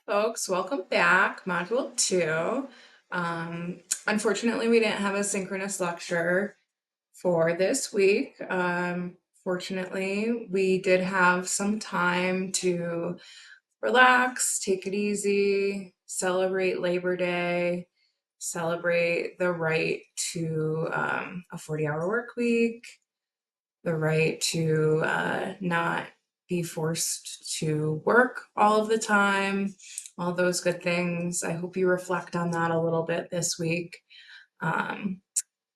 folks. Welcome back, Module 2. Unfortunately, we didn't have a synchronous lecture for this week. Fortunately, we did have some time to relax, take it easy, celebrate Labor Day, celebrate the right to a 40-hour work week, the right to not be forced to work all of the time, all those good things. I hope you reflect on that a little bit this week. Um,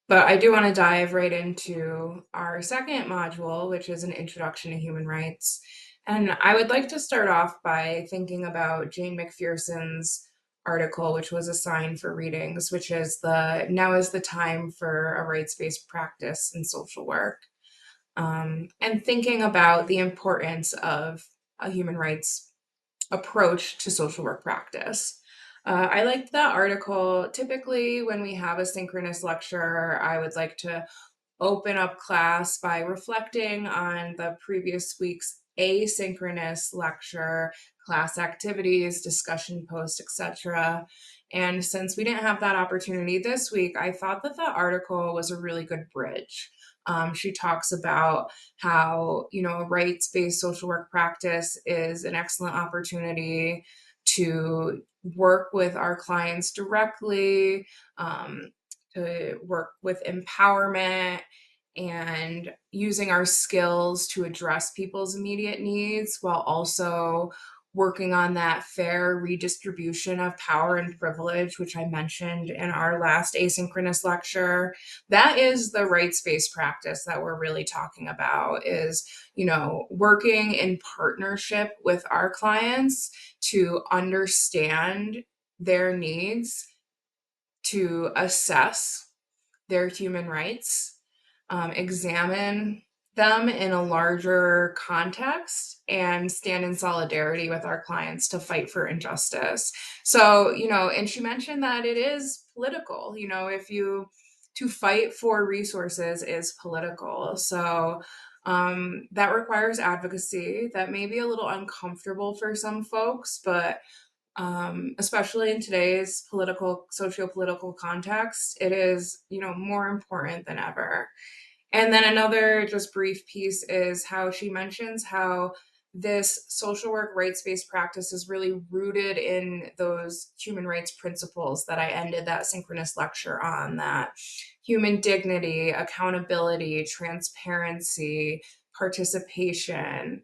but I do want to dive right into our second module, which is an introduction to human rights. And I would like to start off by thinking about Jane McPherson's article, which was assigned for readings, which is the Now is the Time for a Rights-Based Practice in Social Work. And thinking about the importance of a human rights approach to social work practice. I liked that article. Typically, when we have a synchronous lecture, I would like to open up class by reflecting on the previous week's asynchronous lecture, class activities, discussion posts, etc. And since we didn't have that opportunity this week, I thought that the article was a really good bridge. She talks about how, a rights-based social work practice is an excellent opportunity to work with our clients directly, to work with empowerment and using our skills to address people's immediate needs while also working on that fair redistribution of power and privilege, which I mentioned in our last asynchronous lecture. That is the rights-based practice that we're really talking about, is, working in partnership with our clients to understand their needs, to assess their human rights, examine them in a larger context, and stand in solidarity with our clients to fight for injustice. So, and she mentioned that it is political, to fight for resources is political. So, that requires advocacy that may be a little uncomfortable for some folks, but especially in today's socio-political context, it is, more important than ever. And then another just brief piece is how she mentions how this social work rights-based practice is really rooted in those human rights principles that I ended that synchronous lecture on, that human dignity, accountability, transparency, participation,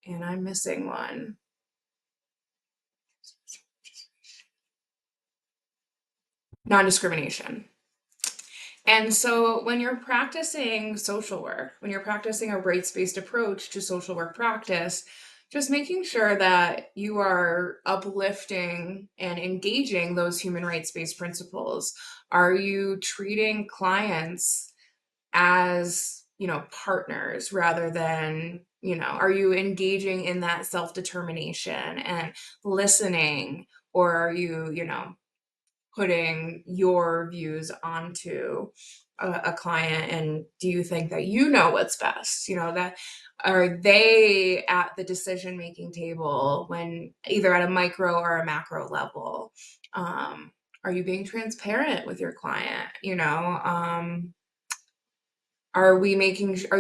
and I'm missing one. Non-discrimination. And so when you're practicing social work, when you're practicing a rights-based approach to social work practice, just making sure that you are uplifting and engaging those human rights-based principles. Are you treating clients as, partners rather than, are you engaging in that self-determination and listening? Or are you, putting your views onto a client, and do you think that you know what's best? That are they at the decision making table when either at a micro or a macro level? Are you being transparent with your client? Are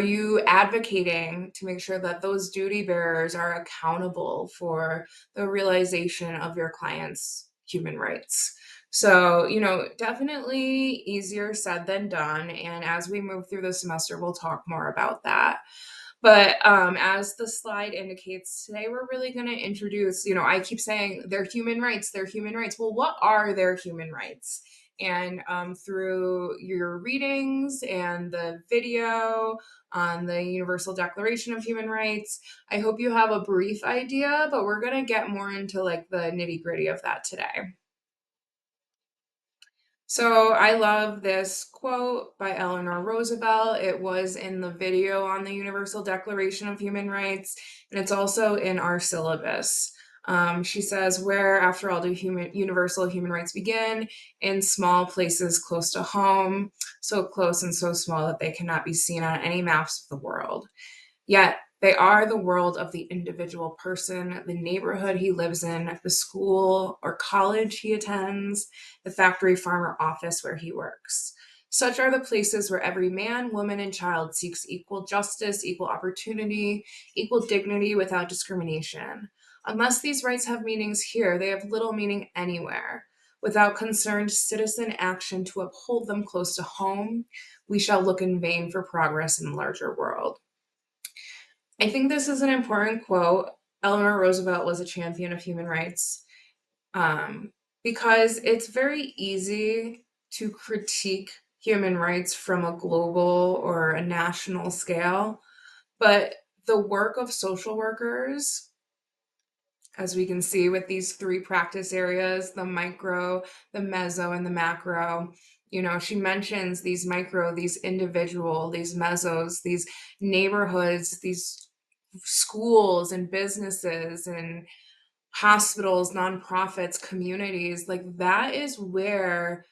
you advocating to make sure that those duty bearers are accountable for the realization of your client's human rights? So, definitely easier said than done. And as we move through the semester, we'll talk more about that. But as the slide indicates, today we're really going to introduce, I keep saying their human rights, their human rights. Well, what are their human rights? And through your readings and the video on the Universal Declaration of Human Rights, I hope you have a brief idea, but we're going to get more into like the nitty gritty of that today. So I love this quote by Eleanor Roosevelt. It was in the video on the Universal Declaration of Human Rights, and it's also in our syllabus. She says, "Where, after all, do universal human rights begin? In small places close to home, so close and so small that they cannot be seen on any maps of the world. Yet They are the world of the individual person, the neighborhood he lives in, the school or college he attends, the factory, farm, or office where he works. Such are the places where every man, woman, and child seeks equal justice, equal opportunity, equal dignity without discrimination. Unless these rights have meanings here, they have little meaning anywhere. Without concerned citizen action to uphold them close to home, we shall look in vain for progress in the larger world. I think this is an important quote. Eleanor Roosevelt was a champion of human rights, um, because it's very easy to critique human rights from a global or a national scale. But the work of social workers, as we can see with these three practice areas, the micro, the meso, and the macro, she mentions these micro, these individual, these mesos, these neighborhoods, these schools and businesses and hospitals, nonprofits, communities. Like, that is where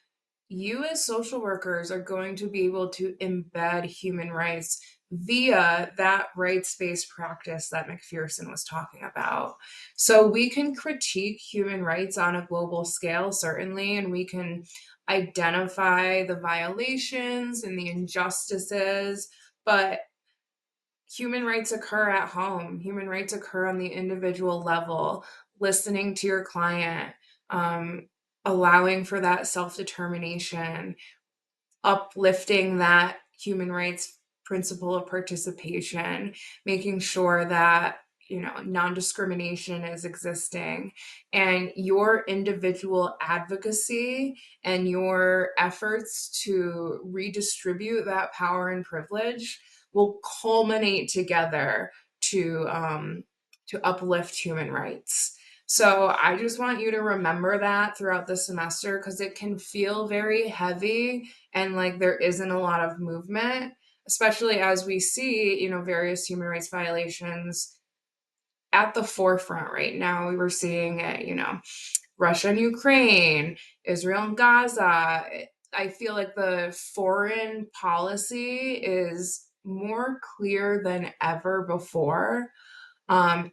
you as social workers are going to be able to embed human rights via that rights-based practice that McPherson was talking about. So we can critique human rights on a global scale, certainly, and we can identify the violations and the injustices, but human rights occur at home. Human rights occur on the individual level, listening to your client, um, allowing for that self-determination, uplifting that human rights principle of participation, making sure that non-discrimination is existing, and your individual advocacy and your efforts to redistribute that power and privilege will culminate together to uplift human rights. So I just want you to remember that throughout the semester, because it can feel very heavy and like there isn't a lot of movement, especially as we see, various human rights violations at the forefront right now. We were seeing it, Russia and Ukraine, Israel and Gaza. I feel like the foreign policy is more clear than ever before. And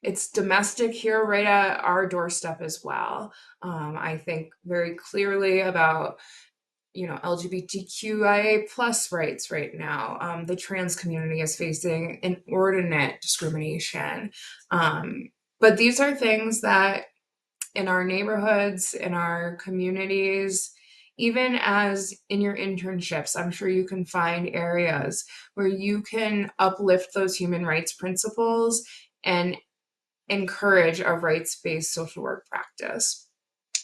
it's domestic here right at our doorstep as well. I think very clearly about LGBTQIA plus rights right now. The trans community is facing inordinate discrimination. But these are things that in our neighborhoods, in our communities, even as in your internships, I'm sure you can find areas where you can uplift those human rights principles and encourage a rights-based social work practice.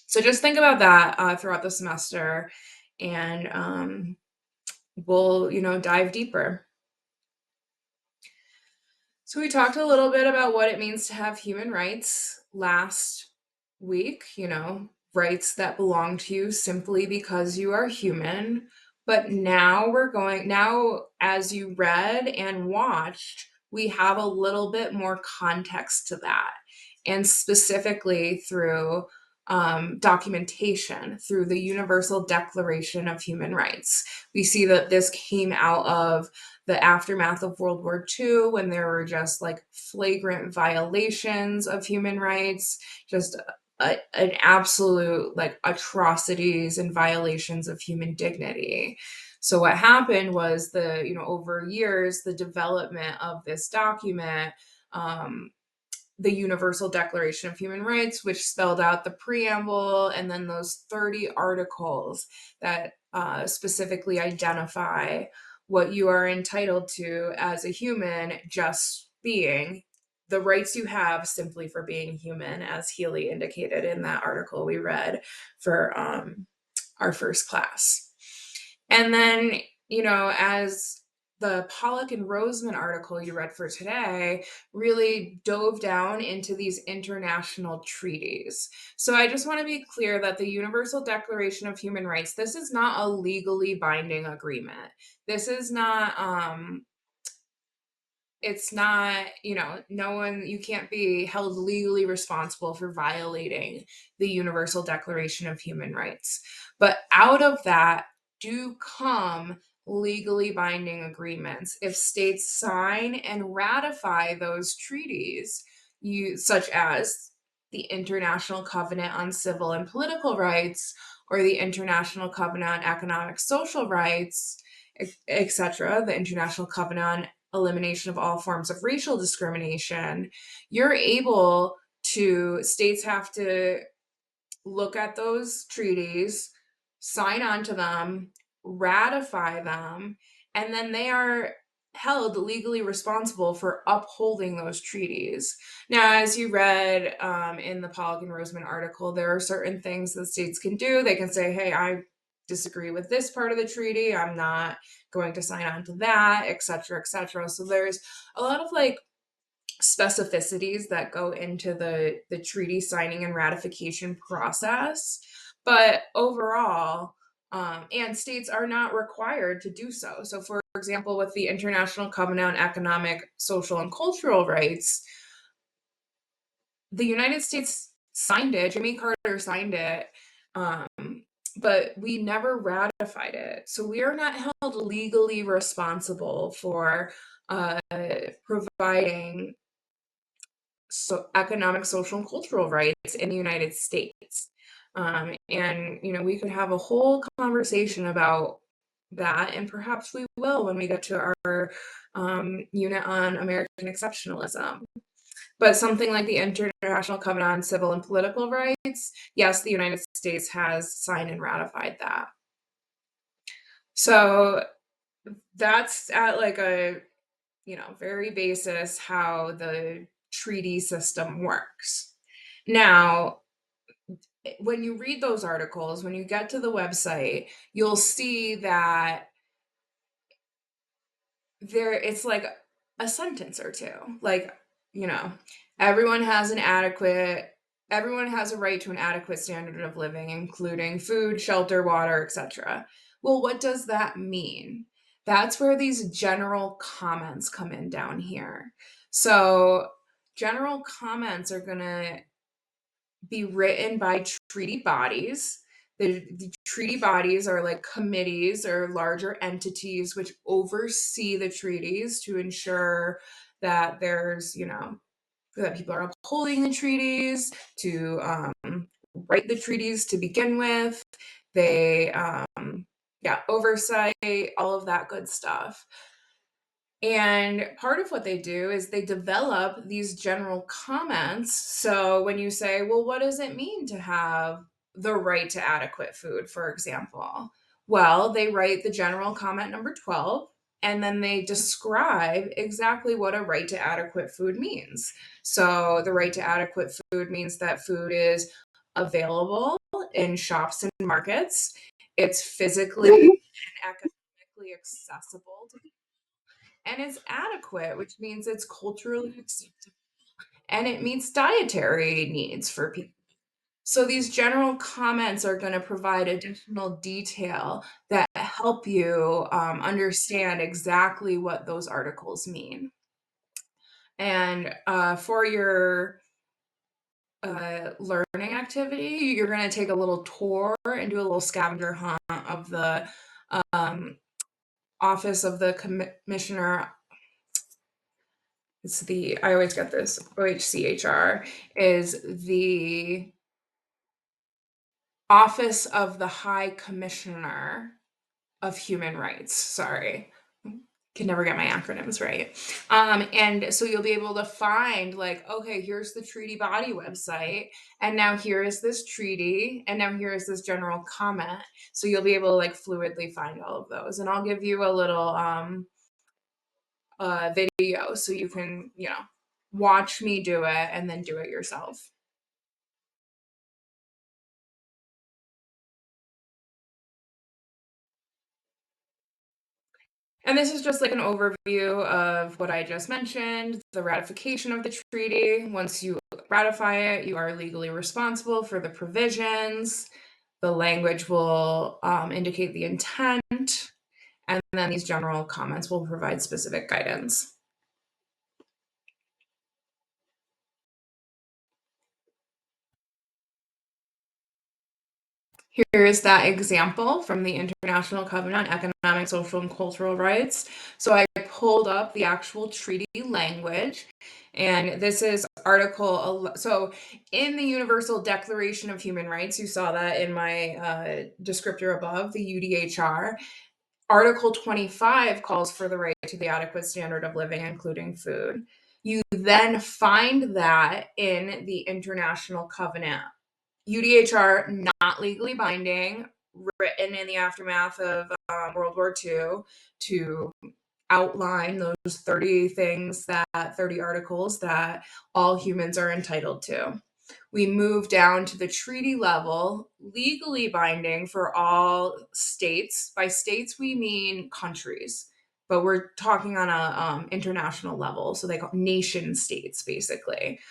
So just think about that throughout the semester, and we'll, dive deeper. So we talked a little bit about what it means to have human rights last week, rights that belong to you simply because you are human. But now as you read and watched, we have a little bit more context to that. And specifically through documentation, through the Universal Declaration of Human Rights. We see that this came out of the aftermath of World War II, when there were just like flagrant violations of human rights, just an absolute like atrocities and violations of human dignity. So what happened was over years, the development of this document, the Universal Declaration of Human Rights, which spelled out the preamble and then those 30 articles that specifically identify what you are entitled to as a human, just being the rights you have simply for being human, as Healy indicated in that article we read for our first class. And then, as the Pollock and Roseman article you read for today really dove down into these international treaties. So I just want to be clear that the Universal Declaration of Human Rights, this is not a legally binding agreement. This is not it's not, no one, you can't be held legally responsible for violating the Universal Declaration of Human Rights. But out of that do come legally binding agreements. If states sign and ratify those treaties, such as the International Covenant on Civil and Political Rights or the International Covenant on Economic Social Rights, etc., the International Covenant on Elimination of All Forms of Racial Discrimination, states have to look at those treaties, sign on to them, ratify them, and then they are held legally responsible for upholding those treaties. Now, as you read in the Pollock and Roseman article, there are certain things that states can do. They can say, hey, I disagree with this part of the treaty. I'm not going to sign on to that, et cetera, et cetera. So there's a lot of like specificities that go into the treaty signing and ratification process. But overall, and states are not required to do so. So, for example, with the International Covenant on Economic, Social, and Cultural Rights, the United States signed it, Jimmy Carter signed it, but we never ratified it. So we are not held legally responsible for providing economic, social, and cultural rights in the United States. And, we could have a whole conversation about that, and perhaps we will when we get to our unit on American exceptionalism. But something like the International Covenant on Civil and Political Rights, yes, the United States has signed and ratified that. So that's at like a, very basis how the treaty system works. Now, when you read those articles, when you get to the website, you'll see that it's like a sentence or two. Like, everyone has a right to an adequate standard of living, including food, shelter, water, etc. Well, what does that mean? That's where these general comments come in down here. So general comments are going to be written by treaty bodies. The treaty bodies are like committees or larger entities which oversee the treaties to ensure that there's, that people are upholding the treaties, to write the treaties to begin with. They, oversight, all of that good stuff. And part of what they do is they develop these general comments. So when you say, well, what does it mean to have the right to adequate food, for example? Well, they write the general comment number 12, and then they describe exactly what a right to adequate food means. So the right to adequate food means that food is available in shops and markets. It's physically and economically accessible to people, and it's adequate, which means it's culturally acceptable and it meets dietary needs for people. So these general comments are going to provide additional detail that help you understand exactly what those articles mean. And for your learning activity, you're going to take a little tour and do a little scavenger hunt of the Office of the Commissioner. I always get this, OHCHR is the Office of the High Commissioner of Human Rights. Sorry, can never get my acronyms right. And so you'll be able to find like, okay, here's the treaty body website, and now here is this treaty, and now here is this general comment. So you'll be able to like fluidly find all of those. And I'll give you a little video so you can, watch me do it and then do it yourself. And this is just like an overview of what I just mentioned, the ratification of the treaty. Once you ratify it, you are legally responsible for the provisions. The language will indicate the intent, and then these general comments will provide specific guidance. Here is that example from the International Covenant on Economic, Social, and Cultural Rights. So I pulled up the actual treaty language, and this is so in the Universal Declaration of Human Rights, you saw that in my descriptor above, the UDHR. Article 25 calls for the right to the adequate standard of living, including food. You then find that in the International Covenant. UDHR, not legally binding, written in the aftermath of World War II to outline those 30 articles that all humans are entitled to. We move down to the treaty level, legally binding for all states. By states, we mean countries, but we're talking on a international level. So they call nation states, basically.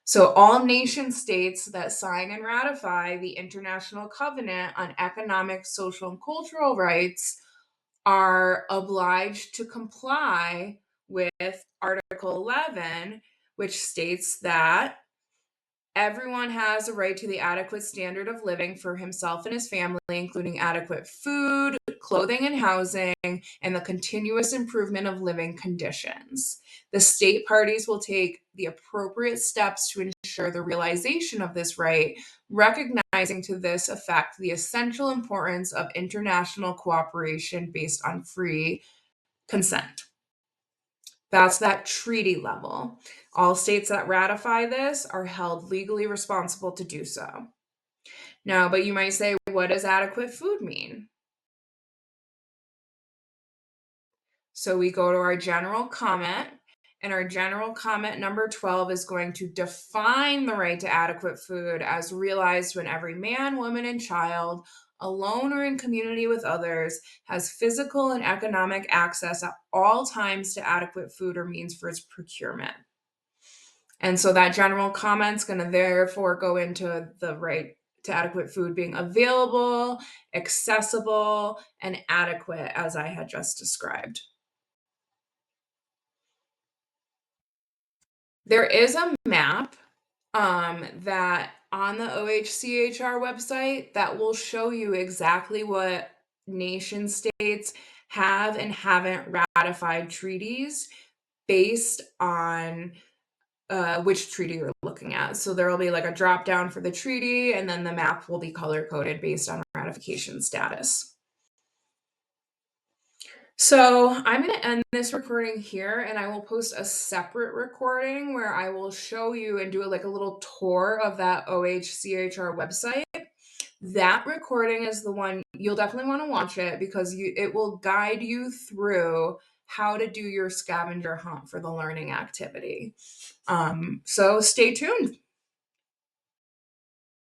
So all nation states that sign and ratify the International Covenant on Economic, Social, and Cultural Rights are obliged to comply with Article 11, which states that everyone has a right to the adequate standard of living for himself and his family, including adequate food, clothing, and housing, and the continuous improvement of living conditions. The state parties will take the appropriate steps to ensure the realization of this right, recognizing to this effect the essential importance of international cooperation based on free consent. That's that treaty level. All states that ratify this are held legally responsible to do so. Now, but you might say, what does adequate food mean? So we go to our general comment, and our general comment number 12 is going to define the right to adequate food as realized when every man, woman, and child, alone or in community with others, has physical and economic access at all times to adequate food or means for its procurement. And so that general comment's going to therefore go into the right to adequate food being available, accessible, and adequate, as I had just described. There is a map that on the OHCHR website that will show you exactly what nation states have and haven't ratified treaties based on which treaty you're looking at. So there will be like a drop down for the treaty, and then the map will be color coded based on ratification status. So I'm going to end this recording here, and I will post a separate recording where I will show you and do like a little tour of that OHCHR website. That recording is the one you'll definitely want to watch it because it will guide you through how to do your scavenger hunt for the learning activity. So stay tuned.